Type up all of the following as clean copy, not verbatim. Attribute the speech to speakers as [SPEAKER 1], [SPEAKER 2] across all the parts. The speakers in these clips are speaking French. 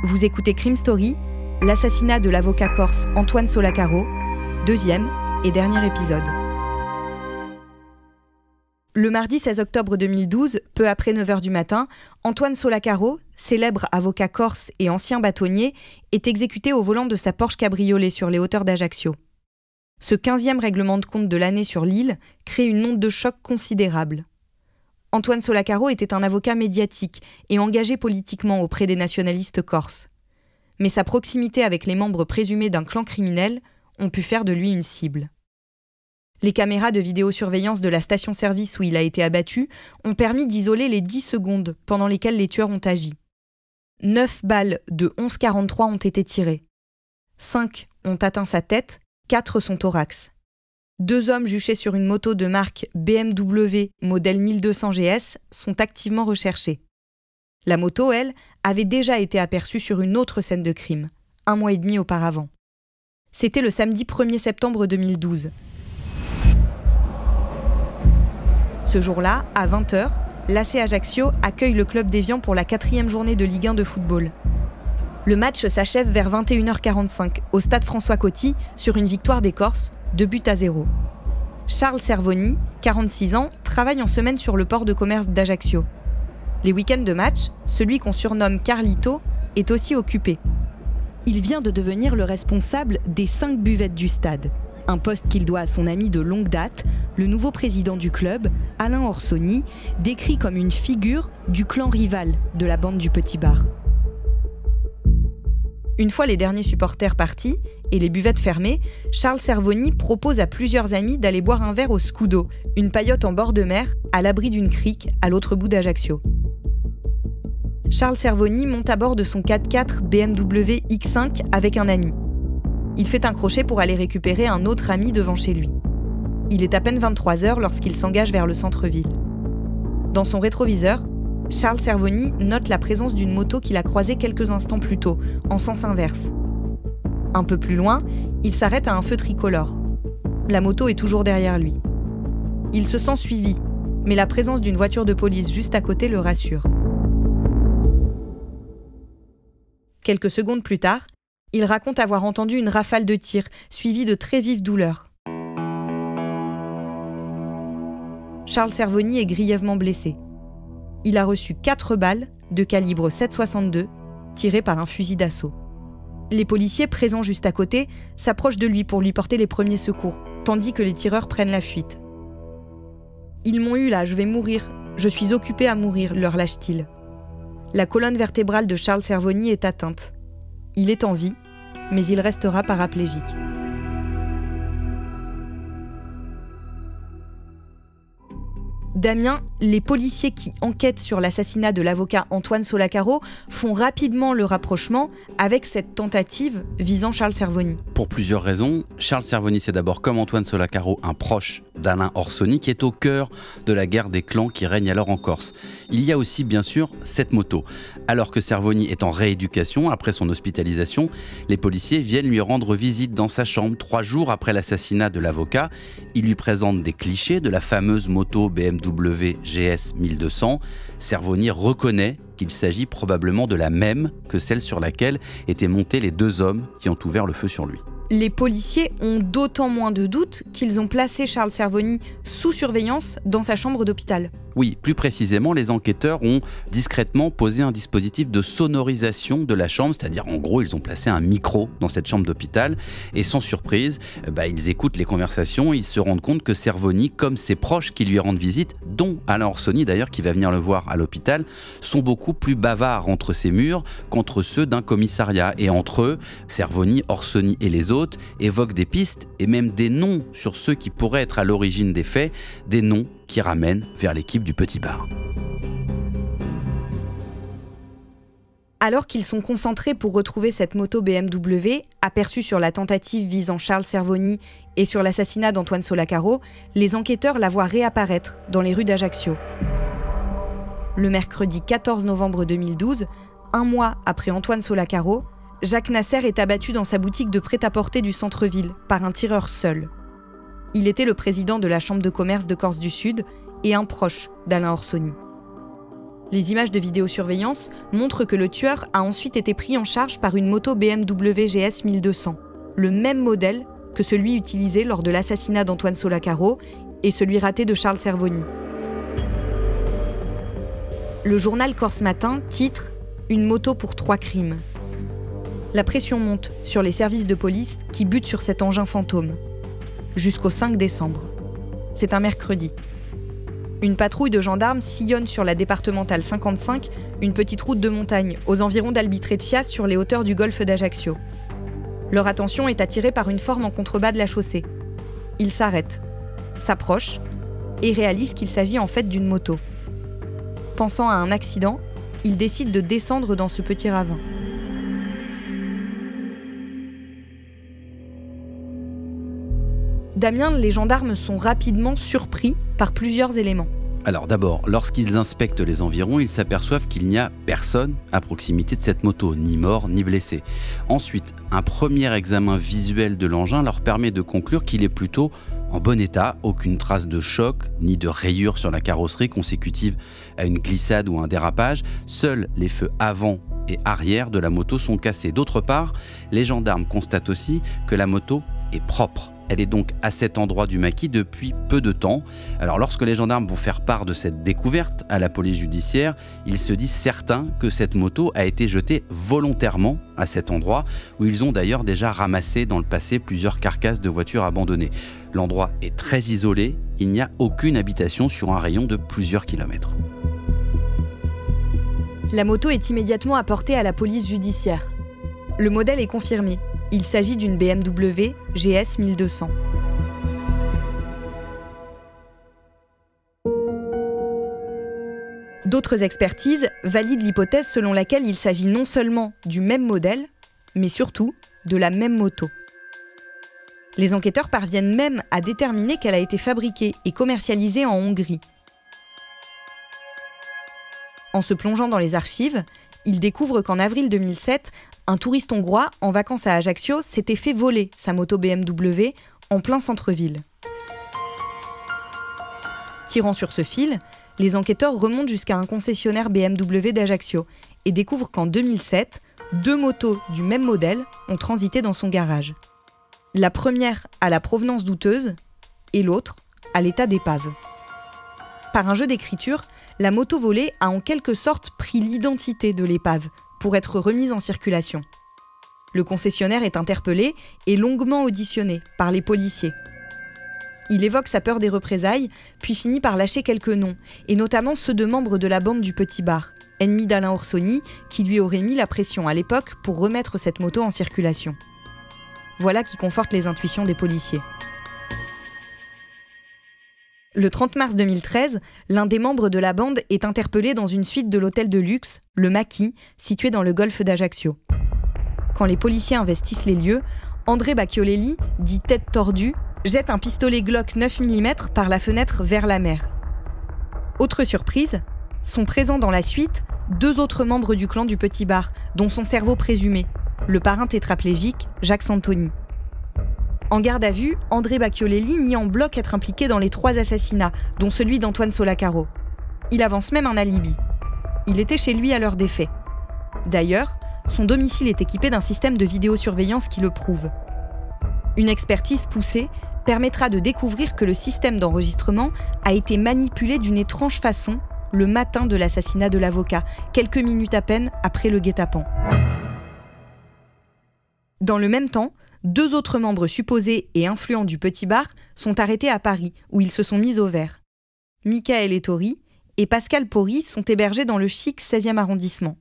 [SPEAKER 1] Vous écoutez Crime Story, l'assassinat de l'avocat corse Antoine Solacaro, deuxième et dernier épisode. Le mardi 16 octobre 2012, peu après 9h du matin, Antoine Solacaro, célèbre avocat corse et ancien bâtonnier, est exécuté au volant de sa Porsche cabriolet sur les hauteurs d'Ajaccio. Ce 15e règlement de compte de l'année sur l'île crée une onde de choc considérable. Antoine Solacaro était un avocat médiatique et engagé politiquement auprès des nationalistes corses. Mais sa proximité avec les membres présumés d'un clan criminel ont pu faire de lui une cible. Les caméras de vidéosurveillance de la station-service où il a été abattu ont permis d'isoler les 10 secondes pendant lesquelles les tueurs ont agi. 9 balles de 11,43 ont été tirées. 5 ont atteint sa tête, 4 son thorax. 2 hommes juchés sur une moto de marque BMW modèle 1200 GS sont activement recherchés. La moto, elle, avait déjà été aperçue sur une autre scène de crime, 1 mois et demi auparavant. C'était le samedi 1er septembre 2012. Ce jour-là, à 20h, l'AC Ajaccio accueille le club d'Évian pour la 4e journée de Ligue 1 de football. Le match s'achève vers 21h45 au stade François Coty sur une victoire des Corses, 2-0. Charles Servoni, 46 ans, travaille en semaine sur le port de commerce d'Ajaccio. Les week-ends de match, celui qu'on surnomme Carlito est aussi occupé. Il vient de devenir le responsable des 5 buvettes du stade, un poste qu'il doit à son ami de longue date, le nouveau président du club, Alain Orsoni, décrit comme une figure du clan rival de la bande du Petit Bar. Une fois les derniers supporters partis et les buvettes fermées, Charles Servoni propose à plusieurs amis d'aller boire un verre au Scudo, une paillote en bord de mer, à l'abri d'une crique, à l'autre bout d'Ajaccio. Charles Servoni monte à bord de son 4x4 BMW X5 avec un ami. Il fait un crochet pour aller récupérer un autre ami devant chez lui. Il est à peine 23h lorsqu'il s'engage vers le centre-ville. Dans son rétroviseur, Charles Servoni note la présence d'une moto qu'il a croisée quelques instants plus tôt, en sens inverse. Un peu plus loin, il s'arrête à un feu tricolore. La moto est toujours derrière lui. Il se sent suivi, mais la présence d'une voiture de police juste à côté le rassure. Quelques secondes plus tard, il raconte avoir entendu une rafale de tirs, suivie de très vives douleurs. Charles Servoni est grièvement blessé. Il a reçu 4 balles de calibre 7,62 tirées par un fusil d'assaut. Les policiers présents juste à côté s'approchent de lui pour lui porter les premiers secours, tandis que les tireurs prennent la fuite. « Ils m'ont eu là, je vais mourir. Je suis occupé à mourir », leur lâche-t-il. La colonne vertébrale de Charles Servoni est atteinte. Il est en vie, mais il restera paraplégique. Damien, les policiers qui enquêtent sur l'assassinat de l'avocat Antoine Solacaro font rapidement le rapprochement avec cette tentative visant Charles Servoni.
[SPEAKER 2] Pour plusieurs raisons. Charles Servoni, c'est d'abord, comme Antoine Solacaro, un proche d'Alain Orsoni, qui est au cœur de la guerre des clans qui règne alors en Corse. Il y a aussi, bien sûr, cette moto. Alors que Servoni est en rééducation après son hospitalisation, les policiers viennent lui rendre visite dans sa chambre 3 jours après l'assassinat de l'avocat. Ils lui présentent des clichés de la fameuse moto BMW GS 1200. Servoni reconnaît qu'il s'agit probablement de la même que celle sur laquelle étaient montés les 2 hommes qui ont ouvert le feu sur lui.
[SPEAKER 1] Les policiers ont d'autant moins de doutes qu'ils ont placé Charles Servoni sous surveillance dans sa chambre d'hôpital.
[SPEAKER 2] Oui, plus précisément, les enquêteurs ont discrètement posé un dispositif de sonorisation de la chambre, c'est-à-dire en gros, ils ont placé un micro dans cette chambre d'hôpital et sans surprise, ils écoutent les conversations et ils se rendent compte que Servoni, comme ses proches qui lui rendent visite, dont Alain Orsoni d'ailleurs qui va venir le voir à l'hôpital, sont beaucoup plus bavards entre ces murs qu'entre ceux d'un commissariat. Et entre eux, Servoni, Orsoni et les autres évoquent des pistes et même des noms sur ceux qui pourraient être à l'origine des faits, des noms qui ramènent vers l'équipe du Petit Bar.
[SPEAKER 1] Alors qu'ils sont concentrés pour retrouver cette moto BMW, aperçue sur la tentative visant Charles Servoni et sur l'assassinat d'Antoine Solacaro, les enquêteurs la voient réapparaître dans les rues d'Ajaccio. Le mercredi 14 novembre 2012, 1 mois après Antoine Solacaro, Jacques Nasser est abattu dans sa boutique de prêt-à-porter du centre-ville par un tireur seul. Il était le président de la Chambre de commerce de Corse du Sud et un proche d'Alain Orsoni. Les images de vidéosurveillance montrent que le tueur a ensuite été pris en charge par une moto BMW GS 1200, le même modèle que celui utilisé lors de l'assassinat d'Antoine Solacaro et celui raté de Charles Cervoni. Le journal Corse Matin titre « Une moto pour 3 crimes ». La pression monte sur les services de police qui butent sur cet engin fantôme. Jusqu'au 5 décembre. C'est un mercredi. Une patrouille de gendarmes sillonne sur la départementale 55, une petite route de montagne, aux environs d'Albitreccia, sur les hauteurs du golfe d'Ajaccio. Leur attention est attirée par une forme en contrebas de la chaussée. Ils s'arrêtent, s'approchent et réalisent qu'il s'agit en fait d'une moto. Pensant à un accident, ils décident de descendre dans ce petit ravin. Damien, les gendarmes sont rapidement surpris par plusieurs éléments.
[SPEAKER 2] Alors d'abord, lorsqu'ils inspectent les environs, ils s'aperçoivent qu'il n'y a personne à proximité de cette moto, ni mort ni blessé. Ensuite, un premier examen visuel de l'engin leur permet de conclure qu'il est plutôt en bon état, aucune trace de choc ni de rayures sur la carrosserie consécutive à une glissade ou un dérapage. Seuls les feux avant et arrière de la moto sont cassés. D'autre part, les gendarmes constatent aussi que la moto est propre. Elle est donc à cet endroit du maquis depuis peu de temps. Alors lorsque les gendarmes vont faire part de cette découverte à la police judiciaire, ils se disent certains que cette moto a été jetée volontairement à cet endroit, où ils ont d'ailleurs déjà ramassé dans le passé plusieurs carcasses de voitures abandonnées. L'endroit est très isolé, il n'y a aucune habitation sur un rayon de plusieurs kilomètres.
[SPEAKER 1] La moto est immédiatement apportée à la police judiciaire. Le modèle est confirmé. Il s'agit d'une BMW GS 1200. D'autres expertises valident l'hypothèse selon laquelle il s'agit non seulement du même modèle, mais surtout de la même moto. Les enquêteurs parviennent même à déterminer qu'elle a été fabriquée et commercialisée en Hongrie. En se plongeant dans les archives, ils découvrent qu'en avril 2007, un touriste hongrois en vacances à Ajaccio s'était fait voler sa moto BMW en plein centre-ville. Tirant sur ce fil, les enquêteurs remontent jusqu'à un concessionnaire BMW d'Ajaccio et découvrent qu'en 2007, 2 motos du même modèle ont transité dans son garage. La première à la provenance douteuse et l'autre à l'état d'épave. Par un jeu d'écriture, la moto volée a en quelque sorte pris l'identité de l'épave pour être remise en circulation. Le concessionnaire est interpellé et longuement auditionné par les policiers. Il évoque sa peur des représailles, puis finit par lâcher quelques noms, et notamment ceux de membres de la bande du Petit Bar, ennemi d'Alain Orsoni, qui lui aurait mis la pression à l'époque pour remettre cette moto en circulation. Voilà qui conforte les intuitions des policiers. Le 30 mars 2013, l'un des membres de la bande est interpellé dans une suite de l'hôtel de luxe, le Maquis, situé dans le golfe d'Ajaccio. Quand les policiers investissent les lieux, André Bacchiolelli, dit tête tordue, jette un pistolet Glock 9 mm par la fenêtre vers la mer. Autre surprise, sont présents dans la suite 2 autres membres du clan du Petit Bar, dont son cerveau présumé, le parrain tétraplégique Jacques Santoni. En garde à vue, André Bacchiolelli nie en bloc être impliqué dans les 3 assassinats, dont celui d'Antoine Solacaro. Il avance même un alibi. Il était chez lui à l'heure des faits. D'ailleurs, son domicile est équipé d'un système de vidéosurveillance qui le prouve. Une expertise poussée permettra de découvrir que le système d'enregistrement a été manipulé d'une étrange façon le matin de l'assassinat de l'avocat, quelques minutes à peine après le guet-apens. Dans le même temps, 2 autres membres supposés et influents du Petit Bar sont arrêtés à Paris, où ils se sont mis au vert. Michael Ettori et Pascal Pori sont hébergés dans le chic 16e arrondissement.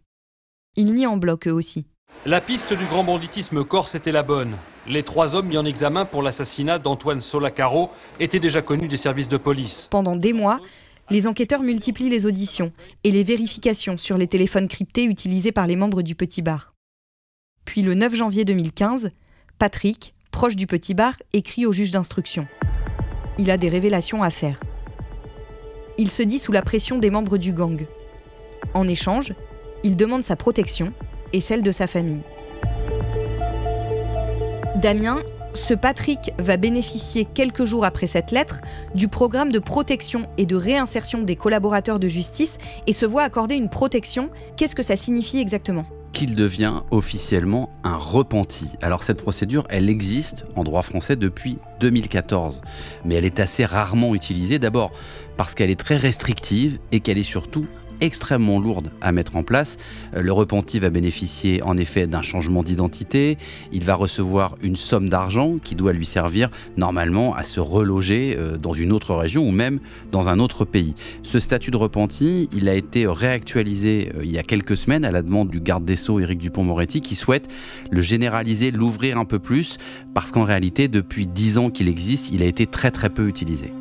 [SPEAKER 1] Ils nient en bloc eux aussi.
[SPEAKER 3] La piste du grand banditisme corse était la bonne. Les 3 hommes mis en examen pour l'assassinat d'Antoine Solacaro étaient déjà connus des services de police.
[SPEAKER 1] Pendant des mois, les enquêteurs multiplient les auditions et les vérifications sur les téléphones cryptés utilisés par les membres du Petit Bar. Puis le 9 janvier 2015, Patrick, proche du Petit Bar, écrit au juge d'instruction. Il a des révélations à faire. Il se dit sous la pression des membres du gang. En échange, il demande sa protection et celle de sa famille. Damien Ce Patrick va bénéficier quelques jours après cette lettre du programme de protection et de réinsertion des collaborateurs de justice et se voit accorder une protection. Qu'est-ce que ça signifie exactement ?
[SPEAKER 2] Qu'il devient officiellement un repenti. Alors cette procédure, elle existe en droit français depuis 2014, mais elle est assez rarement utilisée, d'abord parce qu'elle est très restrictive et qu'elle est surtout extrêmement lourde à mettre en place. Le repenti va bénéficier en effet d'un changement d'identité, il va recevoir une somme d'argent qui doit lui servir normalement à se reloger dans une autre région ou même dans un autre pays. Ce statut de repenti, il a été réactualisé il y a quelques semaines à la demande du garde des Sceaux Éric Dupond-Moretti qui souhaite le généraliser, l'ouvrir un peu plus parce qu'en réalité depuis 10 ans qu'il existe, il a été très peu utilisé.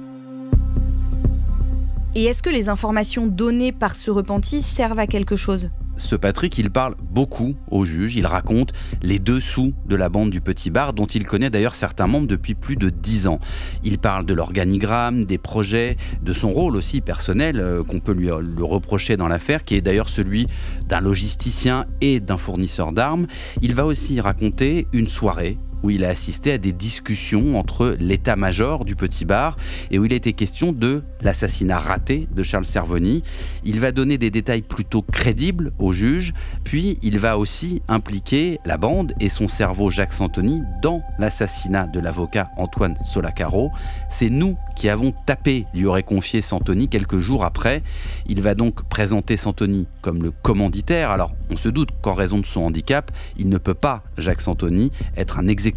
[SPEAKER 1] Et est-ce que les informations données par ce repenti servent à quelque chose ?
[SPEAKER 2] Ce Patrick, il parle beaucoup au juge, il raconte les dessous de la bande du Petit Bar, dont il connaît d'ailleurs certains membres depuis plus de 10 ans. Il parle de l'organigramme, des projets, de son rôle aussi personnel qu'on peut lui reprocher dans l'affaire, qui est d'ailleurs celui d'un logisticien et d'un fournisseur d'armes. Il va aussi raconter une soirée où il a assisté à des discussions entre l'état-major du Petit Bar et où il a été question de l'assassinat raté de Charles Servoni. Il va donner des détails plutôt crédibles au juge, puis il va aussi impliquer la bande et son cerveau Jacques Santoni dans l'assassinat de l'avocat Antoine Sola-Carro. C'est nous qui avons tapé, lui aurait confié Santoni quelques jours après. Il va donc présenter Santoni comme le commanditaire. Alors on se doute qu'en raison de son handicap, il ne peut pas, Jacques Santoni, être un exécutant.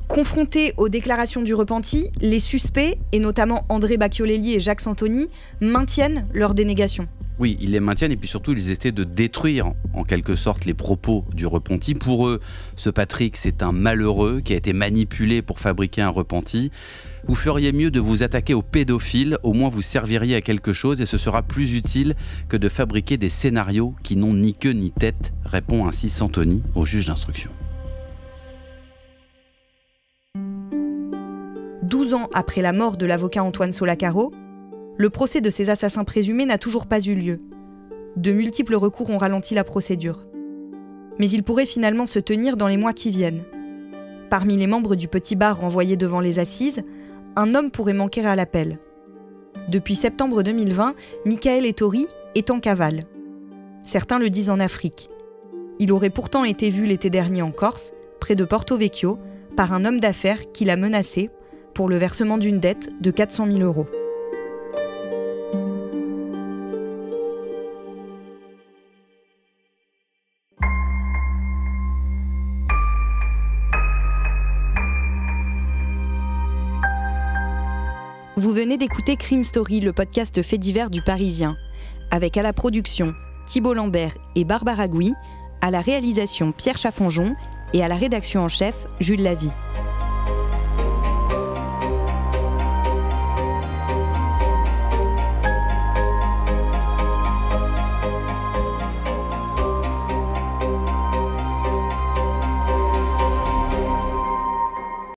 [SPEAKER 1] Confrontés aux déclarations du repenti, les suspects, et notamment André Bacchiolelli et Jacques Santoni, maintiennent leur dénégation.
[SPEAKER 2] Oui, ils les maintiennent et puis surtout ils essaient de détruire en quelque sorte les propos du repenti. Pour eux, ce Patrick, c'est un malheureux qui a été manipulé pour fabriquer un repenti. Vous feriez mieux de vous attaquer aux pédophiles, au moins vous serviriez à quelque chose et ce sera plus utile que de fabriquer des scénarios qui n'ont ni queue ni tête, répond ainsi Santoni au juge d'instruction.
[SPEAKER 1] 12 ans après la mort de l'avocat Antoine Sola-Carro, le procès de ces assassins présumés n'a toujours pas eu lieu. De multiples recours ont ralenti la procédure. Mais il pourrait finalement se tenir dans les mois qui viennent. Parmi les membres du Petit Bar renvoyés devant les assises, un homme pourrait manquer à l'appel. Depuis septembre 2020, Michael Ettori est en cavale. Certains le disent en Afrique. Il aurait pourtant été vu l'été dernier en Corse, près de Porto Vecchio, par un homme d'affaires qui l'a menacé pour le versement d'une dette de 400 000 €. Vous venez d'écouter Crime Story, le podcast fait divers du Parisien, avec à la production Thibault Lambert et Barbara Gouy, à la réalisation Pierre Chaffanjon et à la rédaction en chef Jules Lavie.